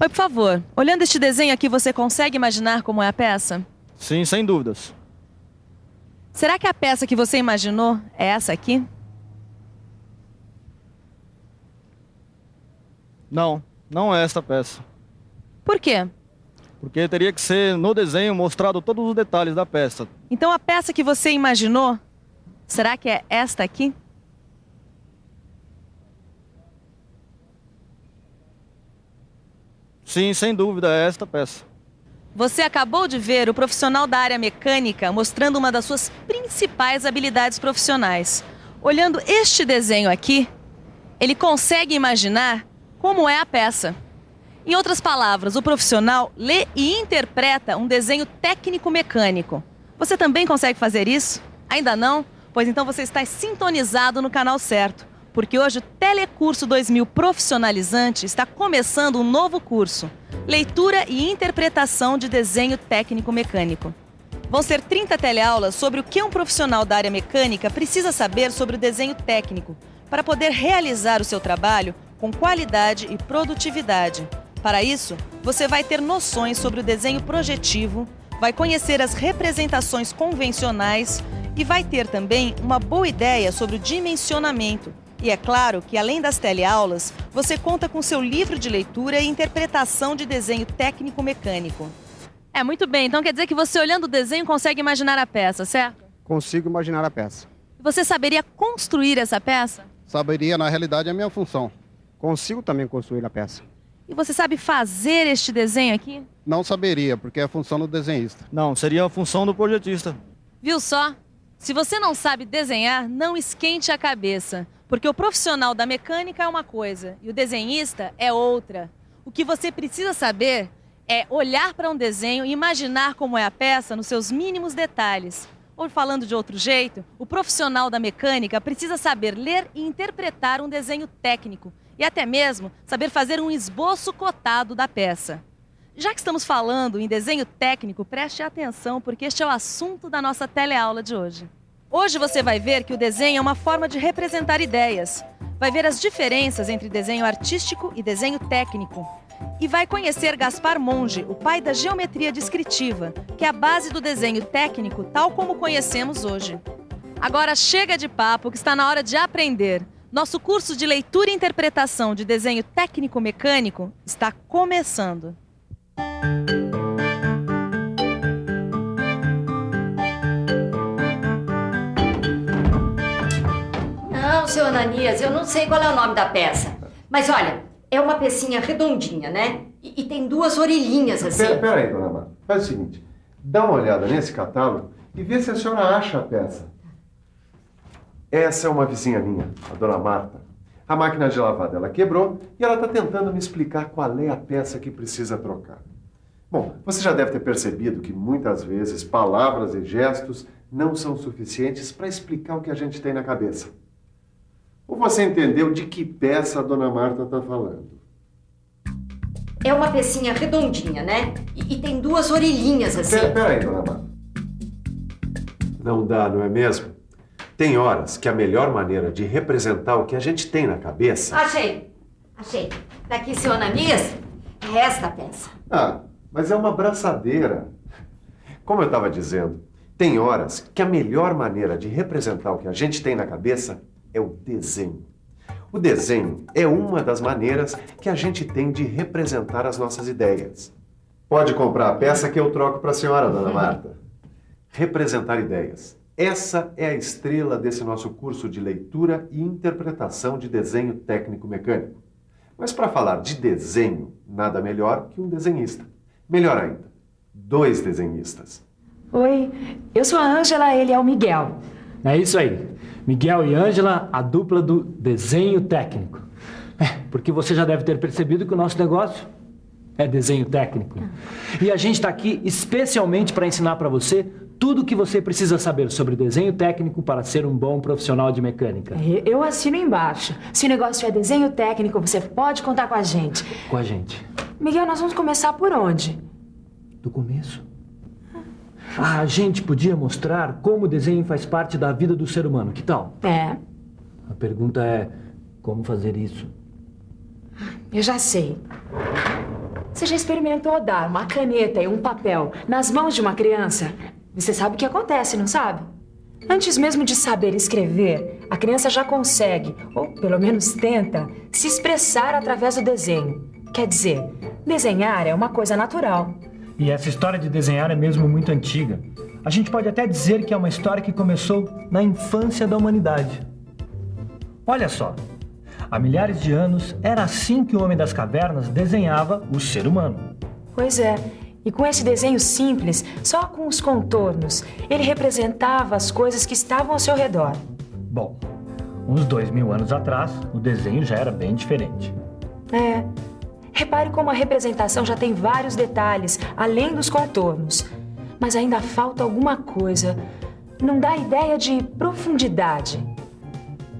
Oi, por favor. Olhando este desenho aqui, você consegue imaginar como é a peça? Sim, sem dúvidas. Será que a peça que você imaginou é essa aqui? Não, não é esta peça. Por quê? Porque teria que ser no desenho mostrado todos os detalhes da peça. Então a peça que você imaginou, será que é esta aqui? Sim, sem dúvida, é esta peça. Você acabou de ver o profissional da área mecânica mostrando uma das suas principais habilidades profissionais. Olhando este desenho aqui, ele consegue imaginar como é a peça. Em outras palavras, o profissional lê e interpreta um desenho técnico-mecânico. Você também consegue fazer isso? Ainda não? Pois então você está sintonizado no canal certo, porque hoje o Telecurso 2000 Profissionalizante está começando um novo curso, Leitura e Interpretação de Desenho Técnico-Mecânico. Vão ser 30 teleaulas sobre o que um profissional da área mecânica precisa saber sobre o desenho técnico para poder realizar o seu trabalho com qualidade e produtividade. Para isso, você vai ter noções sobre o desenho projetivo, vai conhecer as representações convencionais e vai ter também uma boa ideia sobre o dimensionamento. E é claro que, além das teleaulas, você conta com seu livro de leitura e interpretação de desenho técnico-mecânico. Muito bem. Então quer dizer que você, olhando o desenho, consegue imaginar a peça, certo? Consigo imaginar a peça. E você saberia construir essa peça? Saberia, na realidade, a minha função. Consigo também construir a peça. E você sabe fazer este desenho aqui? Não saberia, porque é a função do desenhista. Não, seria a função do projetista. Viu só? Se você não sabe desenhar, não esquente a cabeça. Porque o profissional da mecânica é uma coisa e o desenhista é outra. O que você precisa saber é olhar para um desenho e imaginar como é a peça nos seus mínimos detalhes. Ou falando de outro jeito, o profissional da mecânica precisa saber ler e interpretar um desenho técnico e até mesmo saber fazer um esboço cotado da peça. Já que estamos falando em desenho técnico, preste atenção porque este é o assunto da nossa teleaula de hoje. Hoje você vai ver que o desenho é uma forma de representar ideias. Vai ver as diferenças entre desenho artístico e desenho técnico. E vai conhecer Gaspar Monge, o pai da geometria descritiva, que é a base do desenho técnico tal como conhecemos hoje. Agora chega de papo que está na hora de aprender. Nosso curso de leitura e interpretação de desenho técnico-mecânico está começando. Não, seu Ananias, eu não sei qual é o nome da peça. Mas olha, é uma pecinha redondinha, né? E tem duas orelhinhas assim. Peraí, dona Marta. Faz o seguinte, dá uma olhada nesse catálogo e vê se a senhora acha a peça. Essa é uma vizinha minha, a dona Marta. A máquina de lavar dela quebrou e ela está tentando me explicar qual é a peça que precisa trocar. Bom, você já deve ter percebido que muitas vezes palavras e gestos não são suficientes para explicar o que a gente tem na cabeça. Ou você entendeu de que peça a dona Marta está falando? É uma pecinha redondinha, né? E tem duas orelhinhas assim. Peraí, dona Marta. Não dá, não é mesmo? Tem horas que a melhor maneira de representar o que a gente tem na cabeça... Achei. Daqui, seu Ananias, é esta peça. Ah, mas é uma braçadeira. Como eu estava dizendo, tem horas que a melhor maneira de representar o que a gente tem na cabeça é o desenho. O desenho é uma das maneiras que a gente tem de representar as nossas ideias. Pode comprar a peça que eu troco para a senhora, dona Marta. Representar ideias. Essa é a estrela desse nosso curso de leitura e interpretação de desenho técnico-mecânico. Mas para falar de desenho, nada melhor que um desenhista. Melhor ainda, 2 desenhistas. Oi, eu sou a Ângela, ele é o Miguel. É isso aí. Miguel e Ângela, a dupla do desenho técnico. Porque você já deve ter percebido que o nosso negócio é desenho técnico. E a gente está aqui especialmente para ensinar para você tudo o que você precisa saber sobre desenho técnico para ser um bom profissional de mecânica. Eu assino embaixo. Se o negócio é desenho técnico, você pode contar com a gente. Com a gente. Miguel, nós vamos começar por onde? Do começo. A gente podia mostrar como o desenho faz parte da vida do ser humano. Que tal? É, A pergunta é, como fazer isso? eu já sei. Você já experimentou dar uma caneta e um papel nas mãos de uma criança? Você sabe o que acontece, não sabe? Antes mesmo de saber escrever, a criança já consegue, ou pelo menos tenta, se expressar através do desenho. Quer dizer, desenhar é uma coisa natural. E essa história de desenhar é mesmo muito antiga. A gente pode até dizer que é uma história que começou na infância da humanidade. Olha só, há milhares de anos era assim que o homem das cavernas desenhava o ser humano. Pois é, e com esse desenho simples, só com os contornos, ele representava as coisas que estavam ao seu redor. Bom, uns 2000 anos atrás, o desenho já era bem diferente. É. Repare como a representação já tem vários detalhes, além dos contornos. Mas ainda falta alguma coisa. Não dá ideia de profundidade.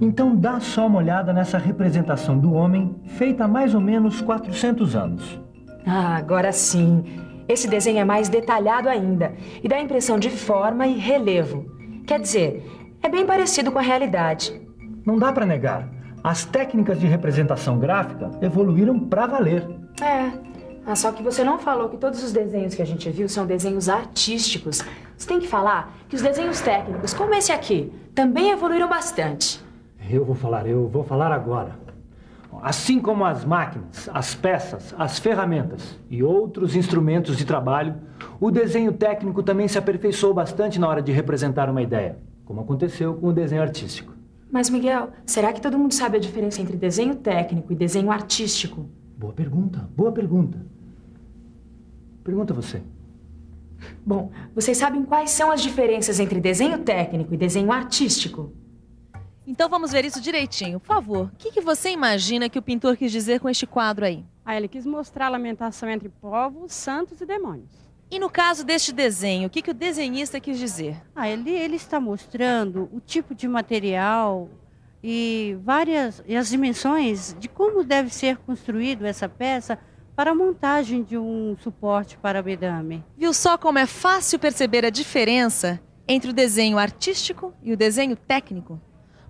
Então dá só uma olhada nessa representação do homem feita há mais ou menos 400 anos. Ah, agora sim. Esse desenho é mais detalhado ainda e dá a impressão de forma e relevo. Quer dizer, é bem parecido com a realidade. Não dá para negar. As técnicas de representação gráfica evoluíram para valer. Só que você não falou que todos os desenhos que a gente viu são desenhos artísticos. Você tem que falar que os desenhos técnicos, como esse aqui, também evoluíram bastante. Eu vou falar agora. Assim como as máquinas, as peças, as ferramentas e outros instrumentos de trabalho, o desenho técnico também se aperfeiçoou bastante na hora de representar uma ideia, como aconteceu com o desenho artístico. Mas, Miguel, será que todo mundo sabe a diferença entre desenho técnico e desenho artístico? Boa pergunta, boa pergunta. Pergunta você. Bom, vocês sabem quais são as diferenças entre desenho técnico e desenho artístico? Então vamos ver isso direitinho. Por favor, o que você imagina que o pintor quis dizer com este quadro aí? Ele quis mostrar a lamentação entre povos, santos e demônios. E no caso deste desenho, o que o desenhista quis dizer? Ele está mostrando o tipo de material e as dimensões de como deve ser construído essa peça para a montagem de um suporte para bedame. Viu só como é fácil perceber a diferença entre o desenho artístico e o desenho técnico?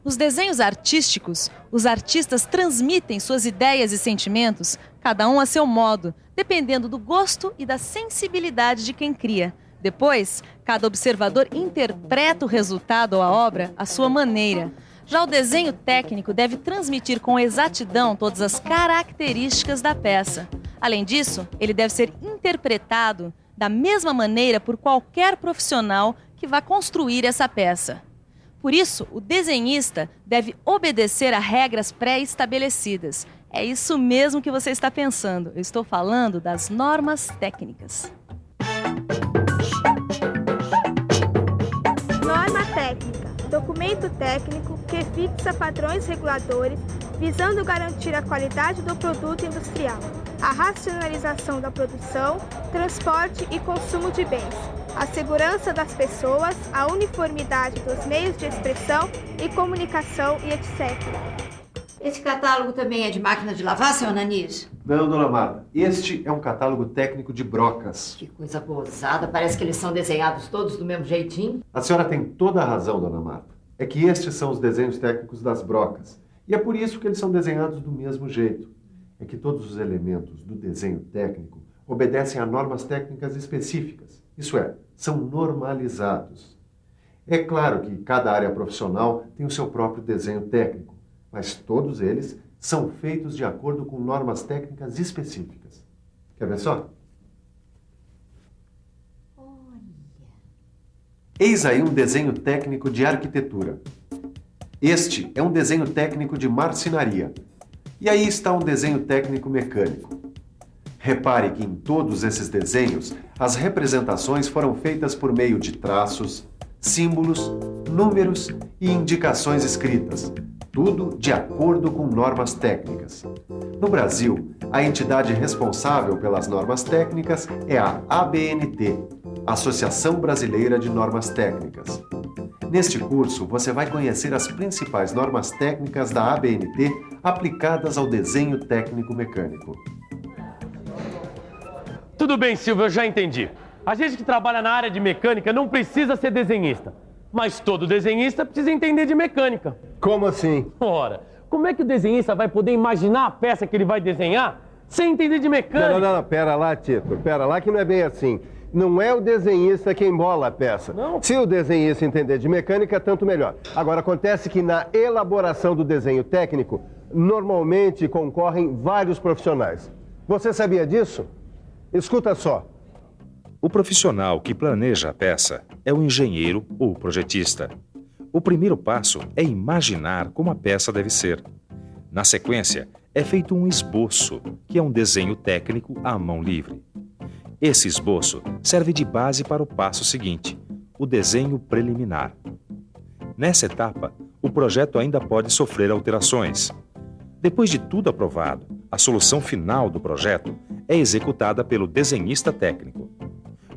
Nos desenhos artísticos, os artistas transmitem suas ideias e sentimentos, cada um a seu modo, dependendo do gosto e da sensibilidade de quem cria. Depois, cada observador interpreta o resultado ou a obra à sua maneira. Já o desenho técnico deve transmitir com exatidão todas as características da peça. Além disso, ele deve ser interpretado da mesma maneira por qualquer profissional que vá construir essa peça. Por isso, o desenhista deve obedecer a regras pré-estabelecidas. É isso mesmo que você está pensando. Eu estou falando das normas técnicas. Norma técnica. Documento técnico que fixa padrões reguladores visando garantir a qualidade do produto industrial, a racionalização da produção, transporte e consumo de bens, a segurança das pessoas, a uniformidade dos meios de expressão e comunicação e etc. Esse catálogo também é de máquina de lavar, seu Ananias? Não, dona Marta. Este é um catálogo técnico de brocas. Que coisa gozada. Parece que eles são desenhados todos do mesmo jeitinho. A senhora tem toda a razão, dona Marta. É que estes são os desenhos técnicos das brocas. E é por isso que eles são desenhados do mesmo jeito. É que todos os elementos do desenho técnico obedecem a normas técnicas específicas. Isso é, são normalizados. É claro que cada área profissional tem o seu próprio desenho técnico, mas todos eles são feitos de acordo com normas técnicas específicas. Quer ver só? Eis aí um desenho técnico de arquitetura. Este é um desenho técnico de marcenaria. E aí está um desenho técnico mecânico. Repare que em todos esses desenhos, as representações foram feitas por meio de traços, símbolos, números e indicações escritas, tudo de acordo com normas técnicas. No Brasil, a entidade responsável pelas normas técnicas é a ABNT, Associação Brasileira de Normas Técnicas. Neste curso, você vai conhecer as principais normas técnicas da ABNT aplicadas ao desenho técnico mecânico. Tudo bem, Silvio, eu já entendi. A gente que trabalha na área de mecânica não precisa ser desenhista. Mas todo desenhista precisa entender de mecânica. Como assim? Ora, como é que o desenhista vai poder imaginar a peça que ele vai desenhar sem entender de mecânica. Não, pera lá, Tito. Pera lá que não é bem assim. Não é o desenhista quem bola a peça. Não. Se o desenhista entender de mecânica, tanto melhor. Agora, acontece que na elaboração do desenho técnico, normalmente concorrem vários profissionais. Você sabia disso? Escuta só. O profissional que planeja a peça é o engenheiro ou projetista. O primeiro passo é imaginar como a peça deve ser. Na sequência, é feito um esboço, que é um desenho técnico à mão livre. Esse esboço serve de base para o passo seguinte, o desenho preliminar. Nessa etapa, o projeto ainda pode sofrer alterações. Depois de tudo aprovado, a solução final do projeto é executada pelo desenhista técnico.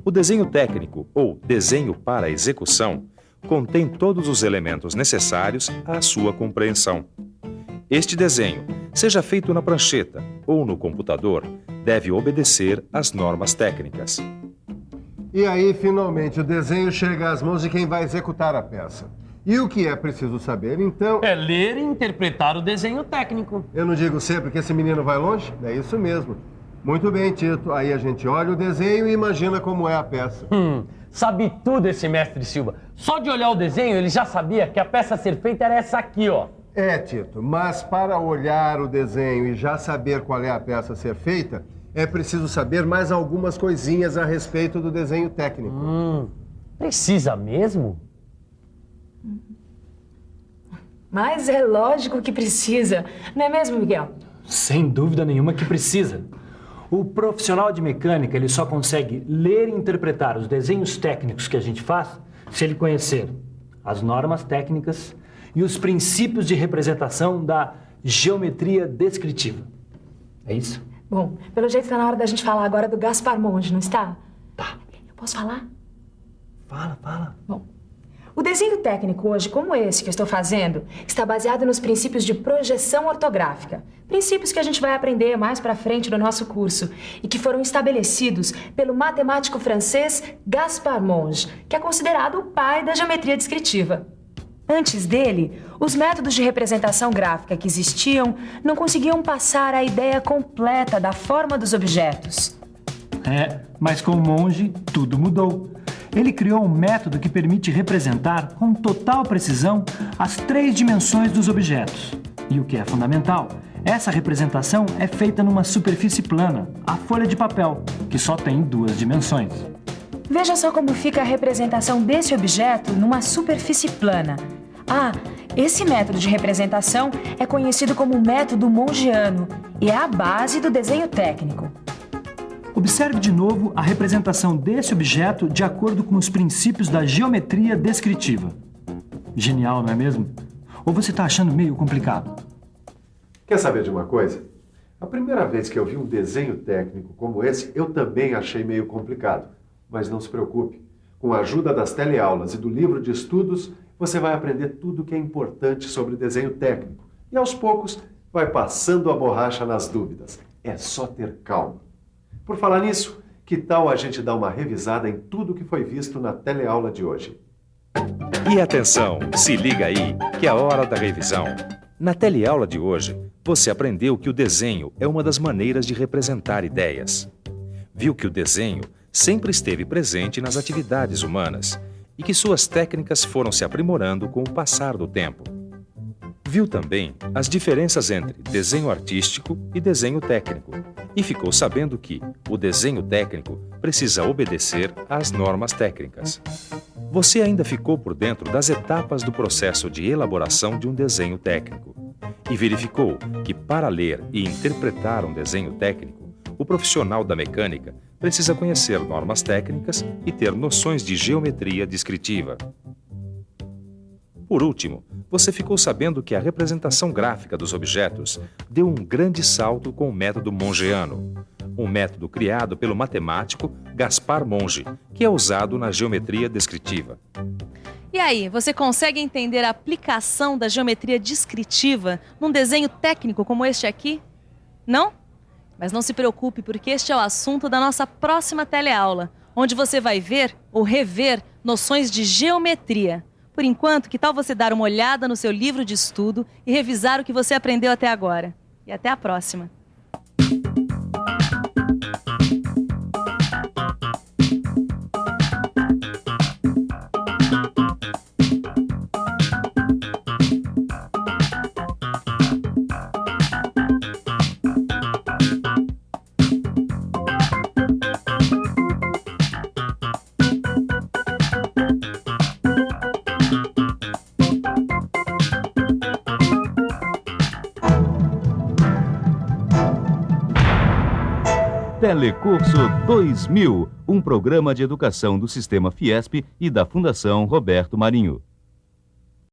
O desenho técnico, ou desenho para execução, contém todos os elementos necessários à sua compreensão. Este desenho, seja feito na prancheta ou no computador, deve obedecer às normas técnicas. E aí, finalmente, o desenho chega às mãos de quem vai executar a peça. E o que é preciso saber, então... É ler e interpretar o desenho técnico. Eu não digo sempre que esse menino vai longe? É isso mesmo. Muito bem, Tito. Aí a gente olha o desenho e imagina como é a peça. Sabe tudo esse mestre Silva. Só de olhar o desenho, ele já sabia que a peça a ser feita era essa aqui, ó. É, Tito, mas para olhar o desenho e já saber qual é a peça a ser feita, é preciso saber mais algumas coisinhas a respeito do desenho técnico. Precisa mesmo? Mas é lógico que precisa, não é mesmo, Miguel? Sem dúvida nenhuma que precisa. O profissional de mecânica, ele só consegue ler e interpretar os desenhos técnicos que a gente faz se ele conhecer as normas técnicas e os princípios de representação da geometria descritiva. É isso? Bom, pelo jeito está na hora da gente falar agora do Gaspar Monge, não está? Tá. Eu posso falar? Fala. Bom, o desenho técnico hoje, como esse que eu estou fazendo, está baseado nos princípios de projeção ortográfica. Princípios que a gente vai aprender mais pra frente no nosso curso e que foram estabelecidos pelo matemático francês Gaspar Monge, que é considerado o pai da geometria descritiva. Antes dele, os métodos de representação gráfica que existiam não conseguiam passar a ideia completa da forma dos objetos. Mas com o Monge, tudo mudou. Ele criou um método que permite representar com total precisão as 3 dimensões dos objetos. E o que é fundamental, essa representação é feita numa superfície plana, a folha de papel, que só tem 2 dimensões. Veja só como fica a representação desse objeto numa superfície plana. Esse método de representação é conhecido como método mongiano e é a base do desenho técnico. Observe de novo a representação desse objeto de acordo com os princípios da geometria descritiva. Genial, não é mesmo? Ou você está achando meio complicado? Quer saber de uma coisa? A primeira vez que eu vi um desenho técnico como esse, eu também achei meio complicado. Mas não se preocupe. Com a ajuda das teleaulas e do livro de estudos, você vai aprender tudo o que é importante sobre desenho técnico. E aos poucos, vai passando a borracha nas dúvidas. É só ter calma. Por falar nisso, que tal a gente dar uma revisada em tudo que foi visto na teleaula de hoje? E atenção, se liga aí, que é a hora da revisão. Na teleaula de hoje, você aprendeu que o desenho é uma das maneiras de representar ideias. Viu que o desenho sempre esteve presente nas atividades humanas e que suas técnicas foram se aprimorando com o passar do tempo. Viu também as diferenças entre desenho artístico e desenho técnico e ficou sabendo que o desenho técnico precisa obedecer às normas técnicas. Você ainda ficou por dentro das etapas do processo de elaboração de um desenho técnico e verificou que para ler e interpretar um desenho técnico, o profissional da mecânica precisa conhecer normas técnicas e ter noções de geometria descritiva. Por último, você ficou sabendo que a representação gráfica dos objetos deu um grande salto com o método mongiano, um método criado pelo matemático Gaspar Monge, que é usado na geometria descritiva. E aí, você consegue entender a aplicação da geometria descritiva num desenho técnico como este aqui? Não? Mas não se preocupe, porque este é o assunto da nossa próxima teleaula, onde você vai ver ou rever noções de geometria. Por enquanto, que tal você dar uma olhada no seu livro de estudo e revisar o que você aprendeu até agora? E até a próxima! Telecurso 2000, um programa de educação do Sistema Fiesp e da Fundação Roberto Marinho.